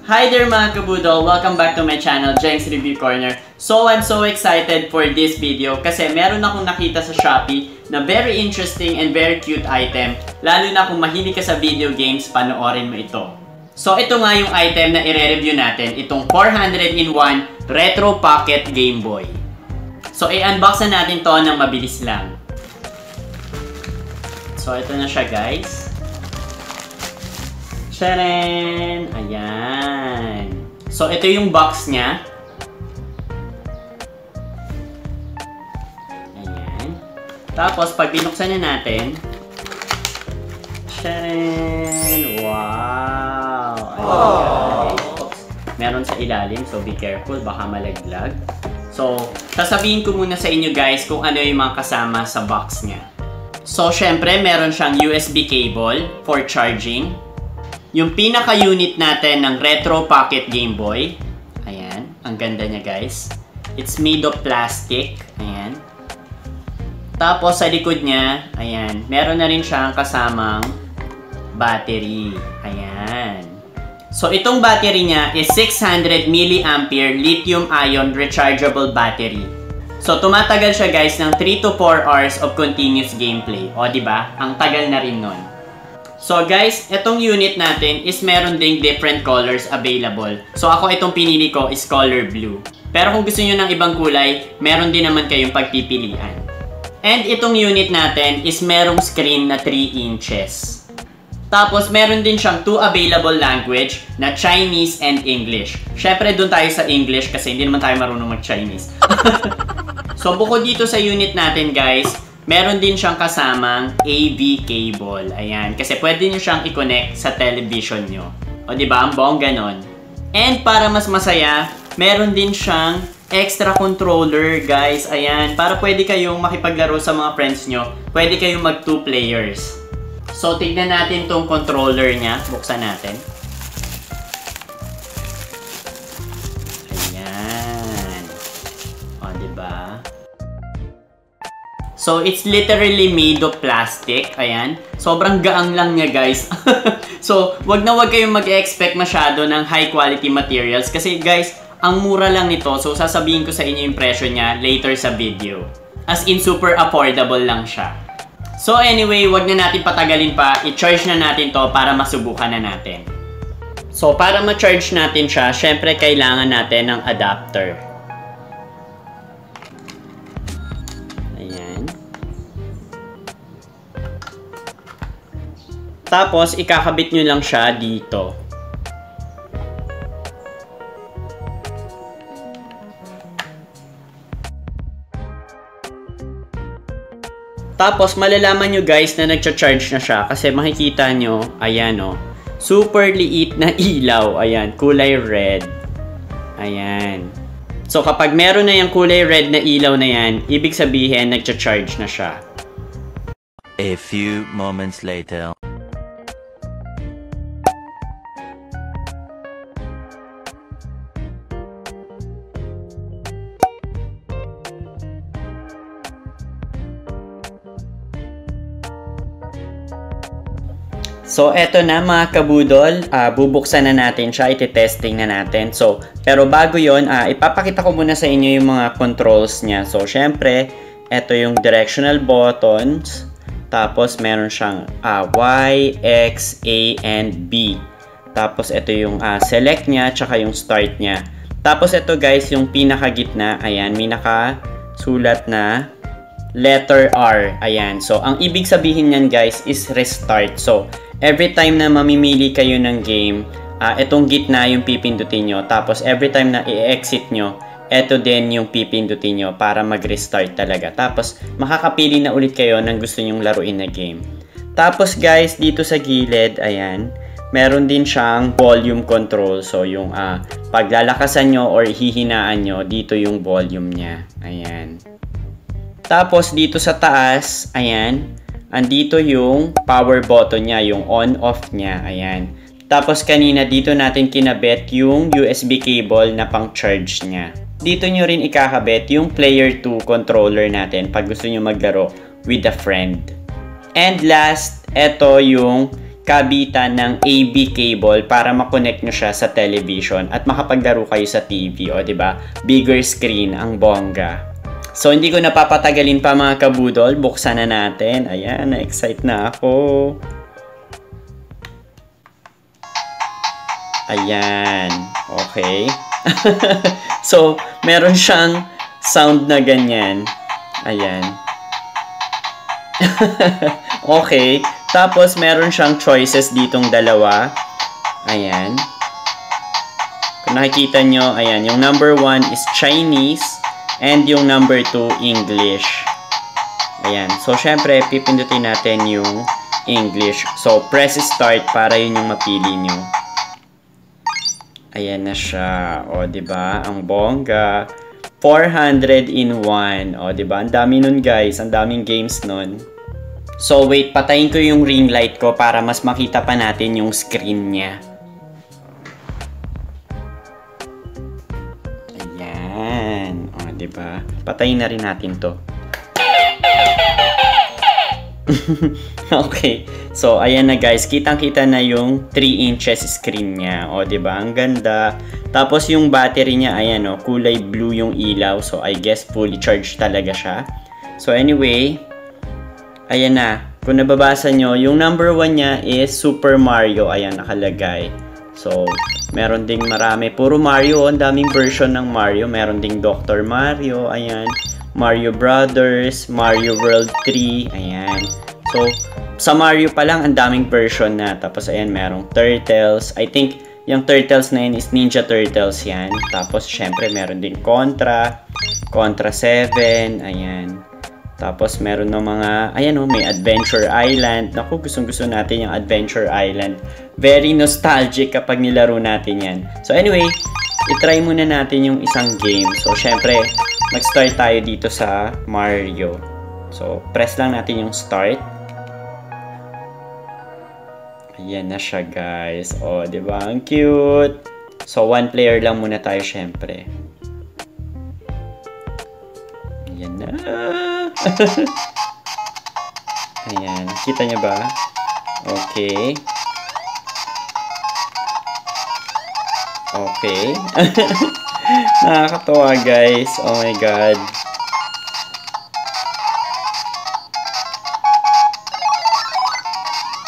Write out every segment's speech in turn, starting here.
Hi there mga kabudol! Welcome back to my channel, Jeng's Review Corner. So I'm so excited for this video kasi meron akong nakita sa Shopee na very interesting and very cute item. Lalo na kung mahilig ka sa video games, panoorin mo ito. So ito nga yung item na i-review natin, itong 400-in-1 Retro Pocket Game Boy. So i-unbox na natin to ng mabilis lang. So ito na siya guys. Tcharan! Ayan. So, ito yung box niya. Ayan. Tapos, pag binuksan na natin, tcharan! Wow! Ayan. Meron sa ilalim, so be careful, baka malaglag. So, sasabihin ko muna sa inyo guys kung ano yung mga kasama sa box niya. So, syempre, meron siyang USB cable for charging. Yung pinaka-unit natin ng Retro Pocket Game Boy. Ayan. Ang ganda niya guys. It's made of plastic. Ayan. Tapos sa likod niya, ayan, meron na rin siyang kasamang battery. Ayan. So itong battery niya is 600 mAh lithium-ion rechargeable battery. So tumatagal siya guys ng 3 to 4 hours of continuous gameplay. O diba? Ang tagal na rin nun. So guys, itong unit natin is meron ding different colors available. So ako itong pinili ko is color blue. Pero kung gusto nyo ng ibang kulay, meron din naman kayong pagpipilian. And itong unit natin is merong screen na 3 inches. Tapos meron din siyang 2 available language na Chinese and English. Syempre doon tayo sa English kasi hindi naman tayo marunong mag-Chinese. So bukod dito sa unit natin guys, meron din siyang kasamang AV cable. Ayan. Kasi pwede nyo siyang i-connect sa television nyo. O diba? Ang bongga nun. And para mas masaya, meron din siyang extra controller, guys. Ayan. Para pwede kayong makipaglaro sa mga friends nyo. Pwede kayong mag 2 players. So, tignan natin tong controller niya. Buksan natin. Ayan. O diba? So, it's literally made of plastic. Ayan. Sobrang gaang lang niya, guys. So, wag na wag kayong mag-expect masyado ng high quality materials. Kasi, guys, ang mura lang nito. So, sasabihin ko sa inyo yung presyo niya later sa video. As in, super affordable lang siya. So, anyway, wag na natin patagalin pa. I-charge na natin to para masubukan na natin. So, para ma-charge natin siya, syempre, kailangan natin ng adapter. Tapos, ikakabit nyo lang siya dito. Tapos, malalaman nyo guys na nagcha-charge na siya kasi makikita nyo, ayan o, super liit na ilaw. Ayan, kulay red. Ayan. So, kapag meron na yung kulay red na ilaw na yan, ibig sabihin, nagcha-charge na siya. A few moments later. So, eto na mga kabudol, bubuksan na natin siya, iti-testing na natin. So, pero bago yon, ipapakita ko muna sa inyo yung mga controls niya. So, syempre, eto yung directional buttons. Tapos, meron siyang Y, X, A, and B. Tapos, ito yung select niya, tsaka yung start niya. Tapos, ito guys, yung pinakagitna, ayan, may nakasulat na letter R. Ayan. So, ang ibig sabihin niyan guys is restart. So, every time na mamimili kayo ng game, itong gitna yung pipindutin nyo. Tapos, every time na i-exit nyo, ito din yung pipindutin nyo para mag-restart talaga. Tapos, makakapili na ulit kayo ng gusto nyong laruin na game. Tapos, guys, dito sa gilid, ayan, meron din siyang volume control. So, yung paglalakasan nyo or hihinaan nyo, dito yung volume niya. Ayan. Tapos, dito sa taas, ayan, andito yung power button niya, yung on-off niya, ayan. Tapos, kanina dito natin kinabit yung USB cable na pang-charge niya. Dito nyo rin ikakabit yung Player 2 controller natin pag gusto nyo maglaro with a friend. And last, eto yung kabitan ng AV cable para makonect nyo siya sa television at makapaglaro kayo sa TV, o diba? Bigger screen ang bongga. So, hindi ko napapatagalin pa mga kabudol. Buksan na natin. Ayan, na-excite na ako. Ayan. Okay. So, meron siyang sound na ganyan. Ayan. Okay. Tapos, meron siyang choices ditong dalawa. Ayan. Kung nakikita nyo, ayan. Yung number 1 is Chinese. And yung number 2, English. Ayan. So, syempre, pipindutin natin yung English. So, press start para yun yung mapili nyo. Ayan na siya. O, diba? Ang bongga. 400 in 1. O, diba? Ang dami nun, guys. Ang daming games nun. So, wait. Patayin ko yung ring light ko para mas makita pa natin yung screen niya. Ayan. O, diba? Patayin na rin natin to. Okay. So, ayan na guys. Kitang-kita na yung 3 inches screen niya. O, diba? Ang ganda. Tapos, yung battery niya, ayan o. Kulay blue yung ilaw. So, I guess fully charged talaga siya. So, anyway. Ayan na. Kung nababasa nyo, yung number 1 niya is Super Mario. Ayan, nakalagay. So, meron ding marami. Puro Mario. Ang daming version ng Mario. Meron ding Dr. Mario. Ayan. Mario Brothers. Mario World 3. Ayan. So, sa Mario pa lang, ang daming version na. Tapos, ayan, merong Turtles. I think, yung Turtles na yun is Ninja Turtles yan. Tapos, syempre, meron din Contra. Contra 7. Ayan. Tapos, meron ng mga, ayan o, may Adventure Island. Naku, gustong-gusto natin yung Adventure Island. Very nostalgic kapag nilaro natin yan. So, anyway, itry muna natin yung isang game. So, syempre, mag-start tayo dito sa Mario. So, press lang natin yung start. Ayan na siya, guys. O, diba? Ang cute. So, 1 player lang muna tayo, syempre. Ayan na. Ayan. Kita niyo ba? Okay. Okay. Nakakatawa, guys. Oh my God.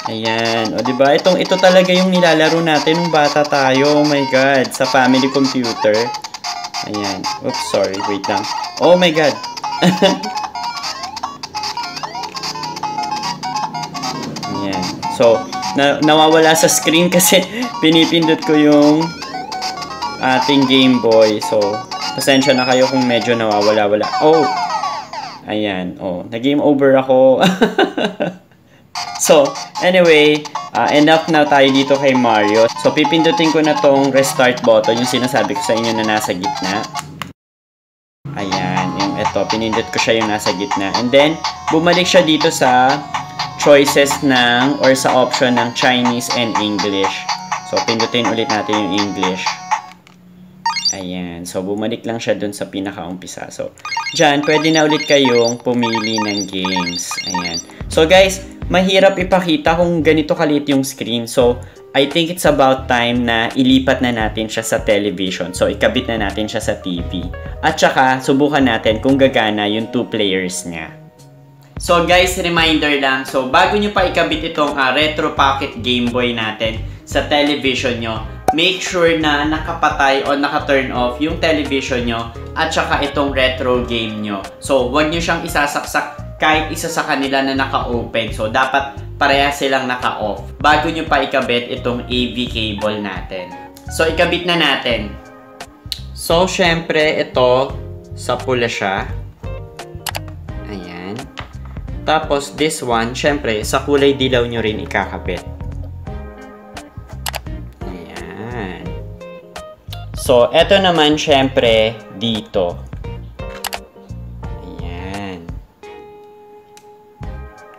Ayan. O, diba? Ito talaga yung nilalaro natin nung bata tayo. Oh my God. Sa family computer. Ayan. Oops, sorry. Wait lang. Oh my God. Ayan. So, nawawala sa screen kasi pinipindot ko yung ating Game Boy. So, pasensya na kayo kung medyo nawawala-wala. Oh! Ayan. Oh, nag-game over ako. So, anyway, enough na tayo dito kay Mario. So, pipindutin ko na tong restart button, yung sinasabi ko sa inyo na nasa gitna. Ayan, yung ito, pinindot ko siya yung nasa gitna. And then, bumalik siya dito sa choices ng, or sa option ng Chinese and English. So, pindutin ulit natin yung English. Ayan, so bumalik lang siya dun sa pinaka-umpisa. So, dyan, pwede na ulit kayong pumili ng games. Ayan. So, guys, mahirap ipakita kung ganito kalit yung screen. So, I think it's about time na ilipat na natin siya sa television. So, ikabit na natin siya sa TV. At saka, subukan natin kung gagana yung 2 players niya. So, guys, reminder lang. So, bago nyo pa ikabit itong Retro Pocket Game Boy natin sa television nyo, make sure na nakapatay o naka-turn off yung television nyo at saka itong retro game nyo. So, huwag nyo siyang isasaksak kahit isa sa kanila na naka-open. So, dapat pareha silang naka-off bago nyo pa ikabit itong AV cable natin. So, ikabit na natin. So, syempre, ito, sa pula siya. Ayan. Tapos, this one, syempre, sa kulay dilaw nyo rin ikakabit. So, eto naman, syempre, dito. Ayan.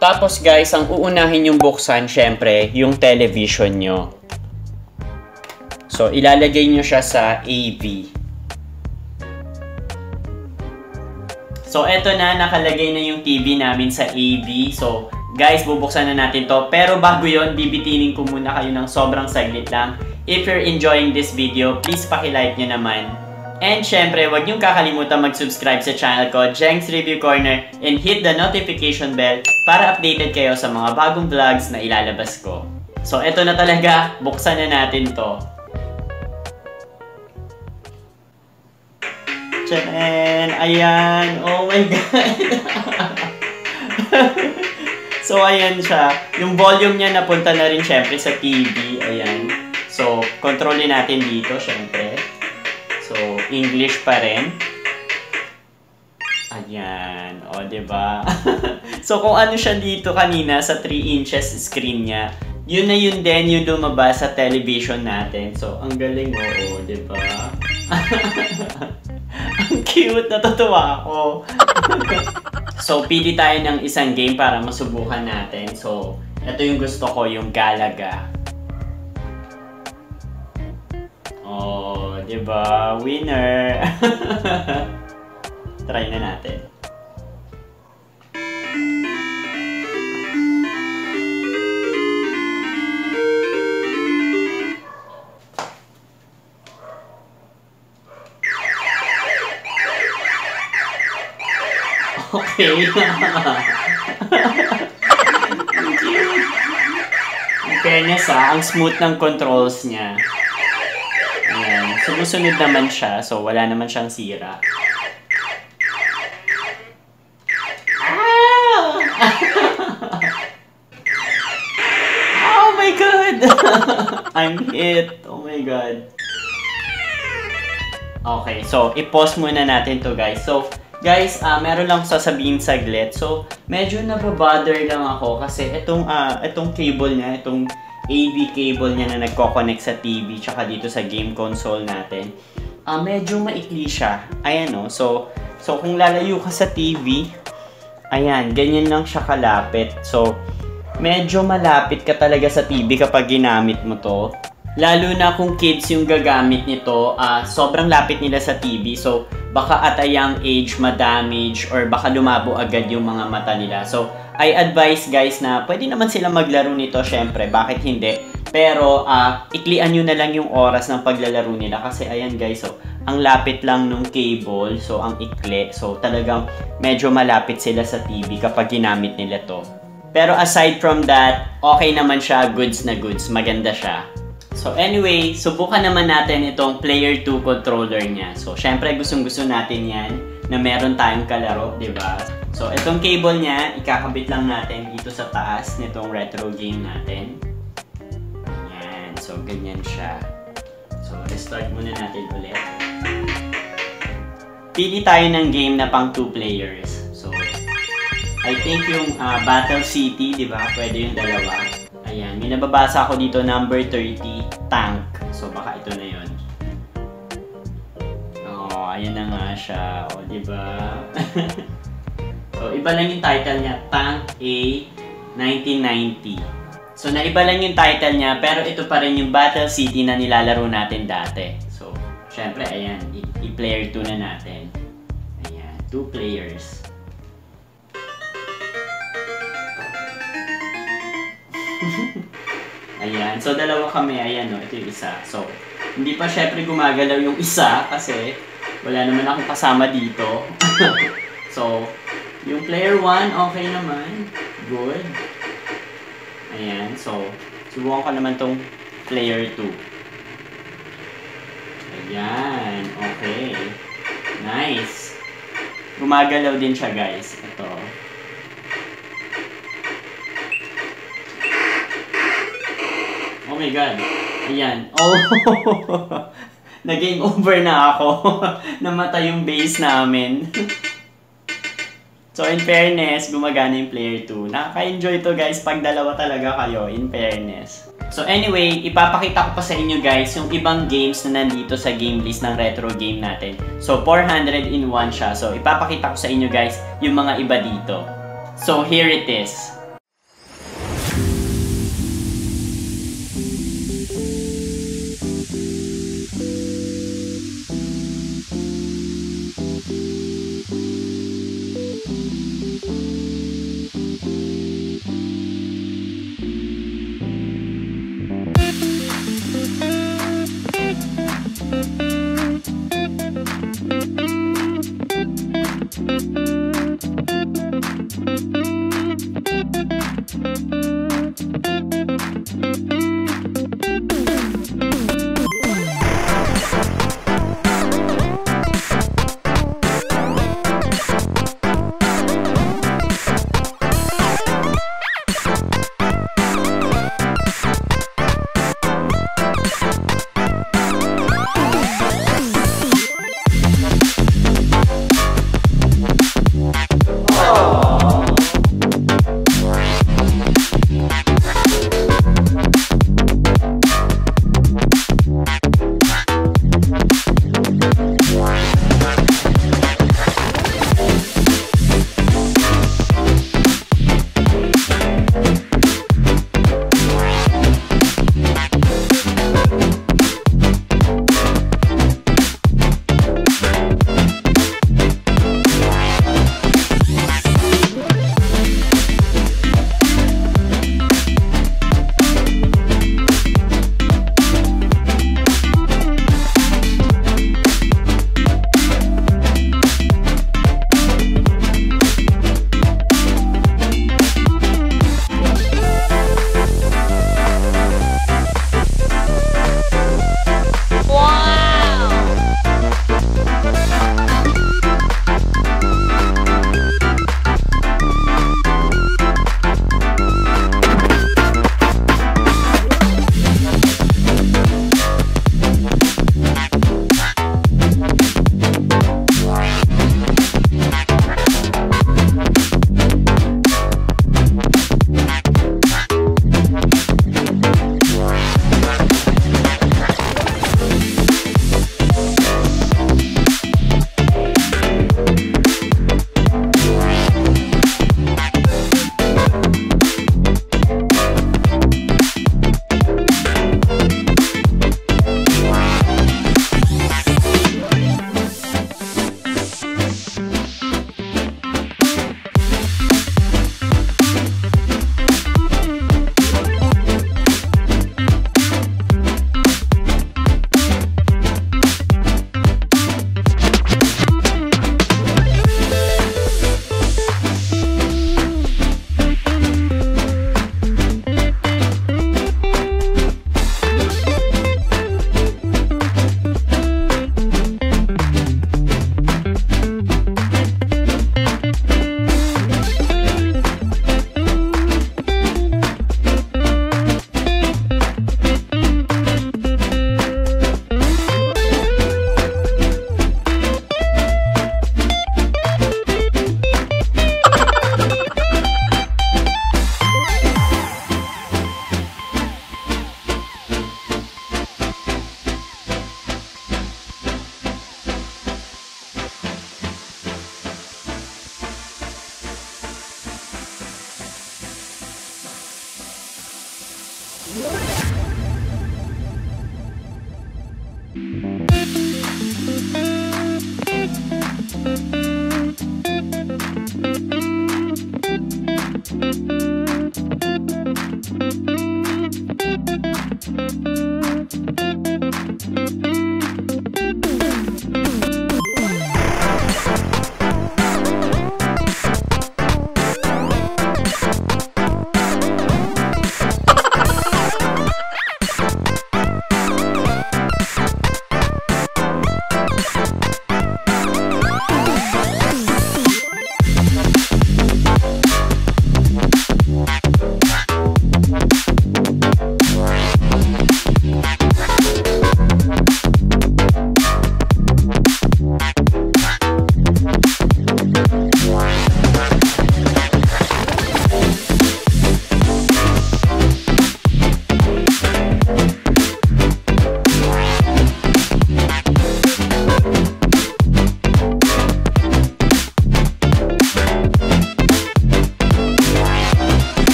Tapos, guys, ang uunahin yung buksan, syempre, yung television nyo. So, ilalagay nyo siya sa AV. So, eto na, nakalagay na yung TV namin sa AV. So, guys, bubuksan na natin to. Pero bago yon, bibitinin ko muna kayo ng sobrang saglit lang. If you're enjoying this video, please paki-like nyo naman. And syempre, huwag niyong kakalimutan mag-subscribe sa channel ko, Jeng's Review Corner, and hit the notification bell para updated kayo sa mga bagong vlogs na ilalabas ko. So, eto na talaga. Buksan na natin to. Tcharan! Ayan! Oh my God! So, ayan siya. Yung volume niya napunta na rin syempre sa TV. Ayan. So, kontrolin natin dito syempre. So, English pa rin. Ayan. O, diba? So, kung ano siya dito kanina sa 3 inches screen niya, yun na yun din yung lumabas sa television natin. So, ang galing oo, diba? Ang cute, natutuwa ako. So, pili tayo ng isang game para masubukan natin. So, ito yung gusto ko, yung Galaga. Oh, diba? Winner! Try na natin. Okay. In fairness ang smooth ng controls niya. Ayan. Sumusunod naman siya, so wala naman siyang sira. Oh my God! I'm hit. Oh my God. Okay, so i-pause muna natin to guys. So, guys, meron lang sasabihin saglit. So, medyo nababother lang ako kasi itong cable niya, itong AV cable niya na nagko-connect sa TV tsaka dito sa game console natin. Medyo maikli siya. Ayan o. So kung lalayo ka sa TV, ayan, ganyan lang siya kalapit. So, medyo malapit ka talaga sa TV kapag ginamit mo to. Lalo na kung kids yung gagamit nito, sobrang lapit nila sa TV. So, baka at a young age ma-damage or baka lumabo agad yung mga mata nila. So, I advise guys na pwede naman sila maglaro nito syempre. Bakit hindi? Pero, iklian nyo na lang yung oras ng paglalaro nila. Kasi ayan guys, so, ang lapit lang nung cable. So, ang ikli. So, talagang medyo malapit sila sa TV kapag ginamit nila to. Pero aside from that, okay naman siya. Goods na goods. Maganda siya. So anyway, subukan naman natin itong Player 2 controller niya. So syempre gustong-gusto natin yan na meron tayong kalaro, di ba? So itong cable niya, ikakabit lang natin dito sa taas nitong retro game natin. Ayan, so ganyan siya. So restart muna natin ulit. Pili tayo ng game na pang 2 players. So I think yung Battle City, di ba? Pwede yung dalawa. Ayan, may nababasa ako dito, number 30, Tank. So, baka ito na yun. Oh, ayan na nga siya. O, diba? So, iba lang yung title niya, Tank A 1990. So, naiba lang yung title niya, pero ito pa rin yung Battle City na nilalaro natin dati. So, syempre, ayan, i-player 2 na natin. Ayan, 2 players. Ayan. So, dalawa kami. Ayan, no. Ito yung isa. So, hindi pa syempre gumagalaw yung isa kasi wala naman akong kasama dito. So, yung player 1, okay naman. Good. Ayan. So, subukan ko naman tong player 2. Ayan. Okay. Nice. Gumagalaw din siya, guys. Ito. Oh my God. Ayan. Oh! Nag-game over na ako. Namatay yung base namin. So, in fairness, gumagana yung player 2. Nakaka-enjoy to guys pag dalawa talaga kayo, in fairness. So anyway, ipapakita ko pa sa inyo guys yung ibang games na nandito sa game list ng retro game natin. So 400 in 1 siya. So ipapakita ko sa inyo guys yung mga iba dito. So here it is.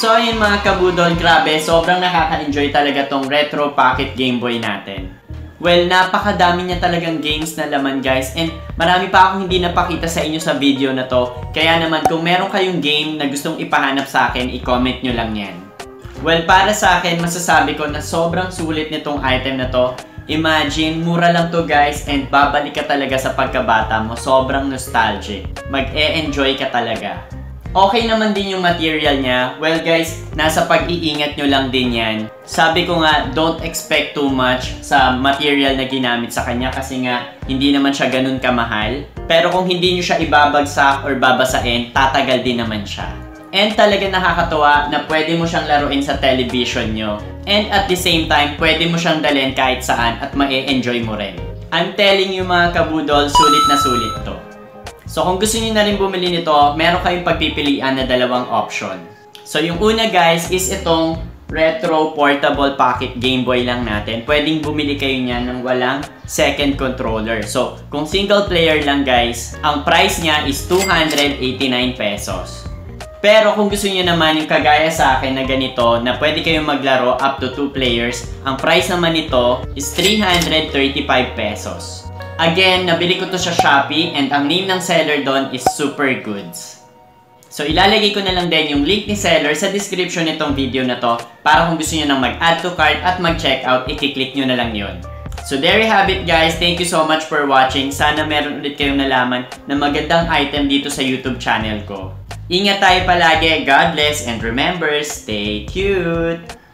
So ayun mga kabudol, grabe, sobrang nakaka-enjoy talaga tong Retro Pocket Game Boy natin. Well, napakadami niya talagang games na laman guys, and marami pa akong hindi napakita sa inyo sa video na to. Kaya naman kung meron kayong game na gustong ipahanap sa akin, i-comment nyo lang yan. Well, para sa akin, masasabi ko na sobrang sulit nitong item na to. Imagine, mura lang to guys, and babalik ka talaga sa pagkabata mo. Sobrang nostalgic. Mag-e-enjoy ka talaga. Okay naman din yung material niya. Well guys, nasa pag-iingat nyo lang din yan. Sabi ko nga, don't expect too much sa material na ginamit sa kanya kasi nga, hindi naman siya ganun kamahal. Pero kung hindi nyo siya ibabagsak or babasain, tatagal din naman siya. And talaga nakakatuwa na pwede mo siyang laruin sa television nyo. And at the same time, pwede mo siyang dalhin kahit saan at ma-enjoy mo rin. I'm telling you mga kabudol, sulit na sulit to. So kung gusto niyo na rin bumili nito, meron kayong pagpipilian na dalawang option. So yung una guys is itong Retro Portable Pocket Game Boy lang natin. Pwedeng bumili kayo niyan ng walang second controller. So kung single player lang guys, ang price niya is 289 pesos. Pero kung gusto niyo naman yung kagaya sa akin na ganito, na pwede kayong maglaro up to 2 players, ang price naman nito is 335 pesos. Again, nabili ko to sa Shopee and ang name ng seller doon is Super Goods. So ilalagay ko na lang din yung link ni seller sa description nitong video na to para kung gusto niyo nang mag-add to cart at mag-checkout, i-click nyo na lang yun. So there you have it guys. Thank you so much for watching. Sana meron ulit kayong nalaman na magandang item dito sa YouTube channel ko. Ingat tayo palagi. God bless and remember, stay cute!